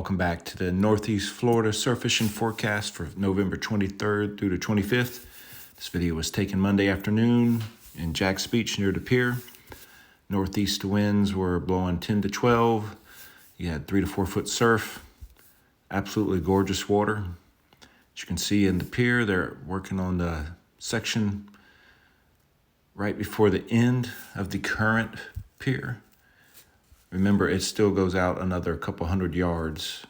Welcome back to the Northeast Florida surf fishing forecast for November 23rd through the 25th. This video was taken Monday afternoon in Jack's Beach near the pier. Northeast winds were blowing 10 to 12. You had 3 to 4 foot surf. Absolutely gorgeous water. As you can see in the pier, they're working on the section right before the end of the current pier. Remember, it still goes out another couple hundred yards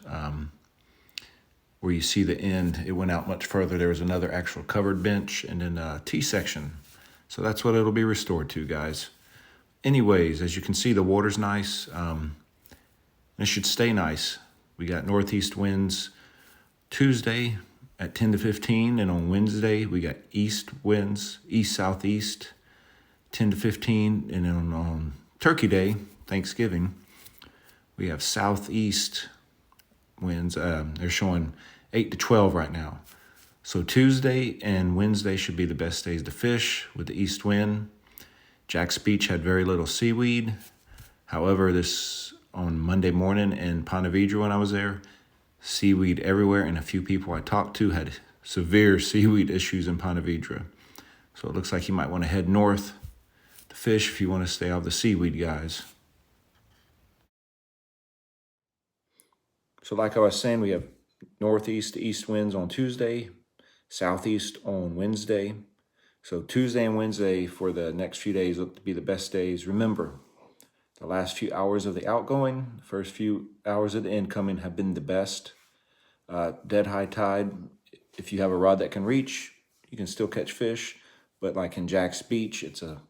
where you see the end. It went out much further. There was another actual covered bench and then a T section. So that's what it'll be restored to, guys. Anyways, as you can see, the water's nice. It should stay nice. We got northeast winds Tuesday at 10 to 15, and on Wednesday we got east winds, east-southeast, 10 to 15, and then on Turkey Day, Thanksgiving, we have southeast winds. They're showing 8 to 12 right now. So Tuesday and Wednesday should be the best days to fish with the east wind. Jack's Beach had very little seaweed. However, this on Monday morning in Ponte Vedra when I was there, seaweed everywhere, and a few people I talked to had severe seaweed issues in Ponte Vedra. So it looks like you might want to head north to fish if you want to stay off the seaweed, guys. So like I was saying, we have northeast to east winds on Tuesday, southeast on Wednesday. So Tuesday and Wednesday for the next few days look to be the best days. Remember, the last few hours of the outgoing, the first few hours of the incoming have been the best. Dead high tide, if you have a rod that can reach, you can still catch fish. But like in Jack's Beach, it's a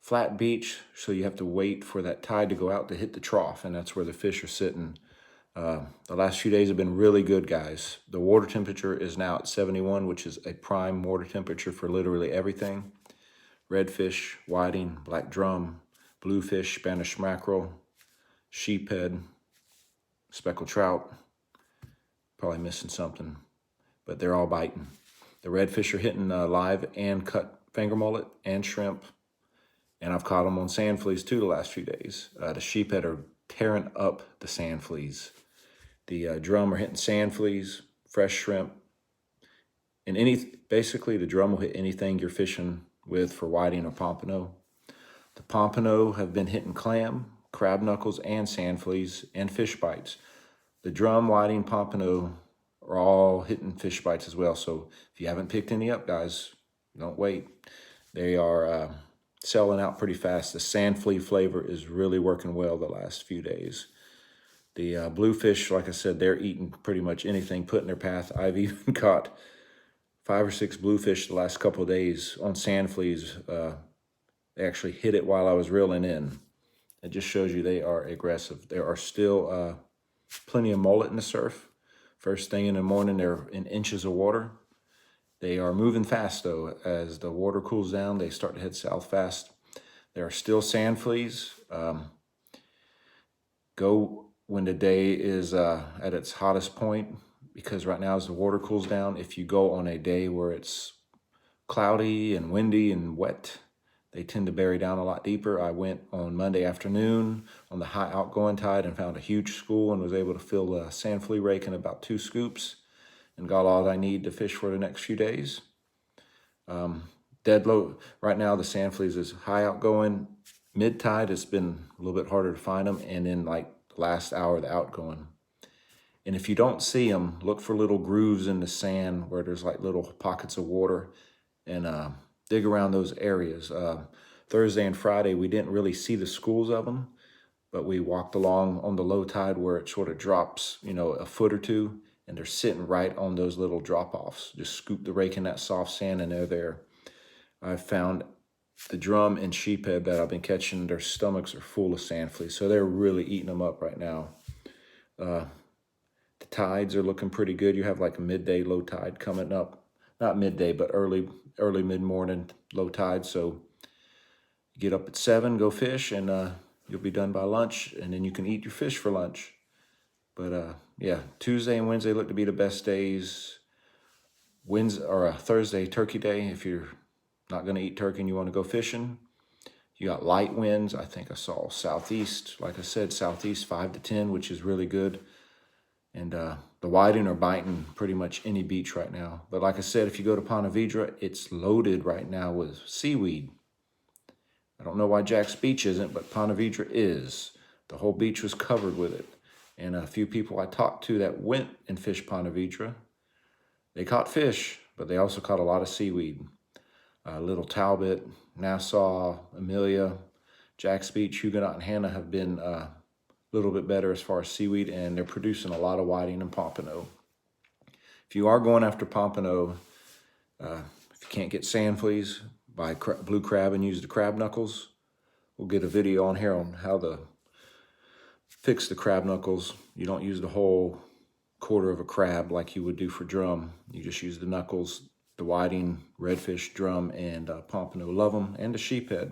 flat beach, so you have to wait for that tide to go out to hit the trough, and that's where the fish are sitting. The last few days have been really good, guys. The water temperature is now at 71, which is a prime water temperature for literally everything. Redfish, whiting, black drum, bluefish, Spanish mackerel, sheephead, speckled trout. Probably missing something, but they're all biting. The redfish are hitting live and cut finger mullet and shrimp, and I've caught them on sand fleas too the last few days. The sheephead are tearing up the sand fleas. The drum are hitting sand fleas, fresh shrimp, and basically the drum will hit anything you're fishing with for whiting or pompano. The pompano have been hitting clam, crab knuckles, and sand fleas, and fish bites. The drum, whiting, pompano are all hitting fish bites as well. So if you haven't picked any up, guys, don't wait. They are selling out pretty fast. The sand flea flavor is really working well the last few days. The bluefish, like I said, they're eating pretty much anything put in their path. I've even caught 5 or 6 bluefish the last couple of days on sand fleas. They actually hit it while I was reeling in. It just shows you they are aggressive. There are still plenty of mullet in the surf. First thing in the morning, they're in inches of water. They are moving fast, though. As the water cools down, they start to head south fast. There are still sand fleas. Go when the day is at its hottest point, because right now as the water cools down, if you go on a day where it's cloudy and windy and wet, they tend to bury down a lot deeper. I went on Monday afternoon on the high outgoing tide and found a huge school and was able to fill a sand flea rake in about 2 scoops and got all I need to fish for the next few days. Dead low. Right now the sand fleas is high outgoing. Mid tide, it's been a little bit harder to find them, and then like the last hour of the outgoing. And if you don't see them, look for little grooves in the sand where there's like little pockets of water, and dig around those areas. Thursday and Friday, we didn't really see the schools of them, but we walked along on the low tide where it sort of drops, a foot or two, and they're sitting right on those little drop-offs. Just scoop the rake in that soft sand, and they're there. I found the drum and sheephead that I've been catching, their stomachs are full of sand fleas, so they're really eating them up right now. The tides are looking pretty good. You have like a midday low tide coming up. Not midday, but early mid-morning low tide. So get up at 7, go fish, and you'll be done by lunch, and then you can eat your fish for lunch. But yeah, Tuesday and Wednesday look to be the best days. Thursday, Turkey Day, if you're not going to eat turkey and you want to go fishing. You got light winds. I think I saw southeast, like I said, southeast 5 to 10, which is really good. And the whiting are biting pretty much any beach right now. But like I said, if you go to Ponte Vedra, it's loaded right now with seaweed. I don't know why Jack's Beach isn't, but Ponte Vedra is. The whole beach was covered with it. And a few people I talked to that went and fished Ponte Vedra, they caught fish, but they also caught a lot of seaweed. Little Talbot, Nassau, Amelia, Jack's Beach, Huguenot, and Hannah have been a little bit better as far as seaweed, and they're producing a lot of whiting and pompano. If you are going after pompano, if you can't get sand fleas, buy blue crab and use the crab knuckles. We'll get a video on here on how to fix the crab knuckles. You don't use the whole quarter of a crab like you would do for drum. You just use the knuckles, the whiting, redfish, drum, and pompano. Love them, and the sheephead,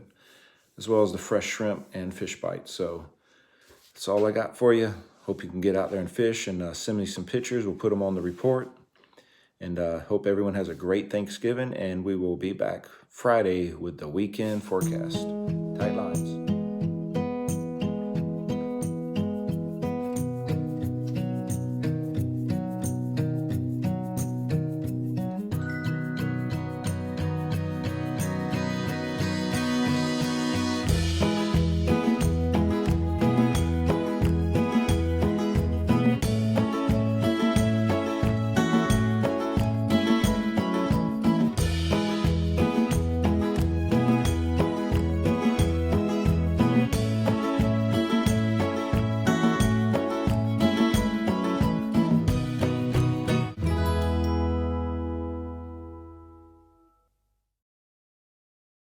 as well as the fresh shrimp and fish bites. So that's all I got for you. Hope you can get out there and fish, and send me some pictures. We'll put them on the report. And hope everyone has a great Thanksgiving, and we will be back Friday with the weekend forecast. Tight lines.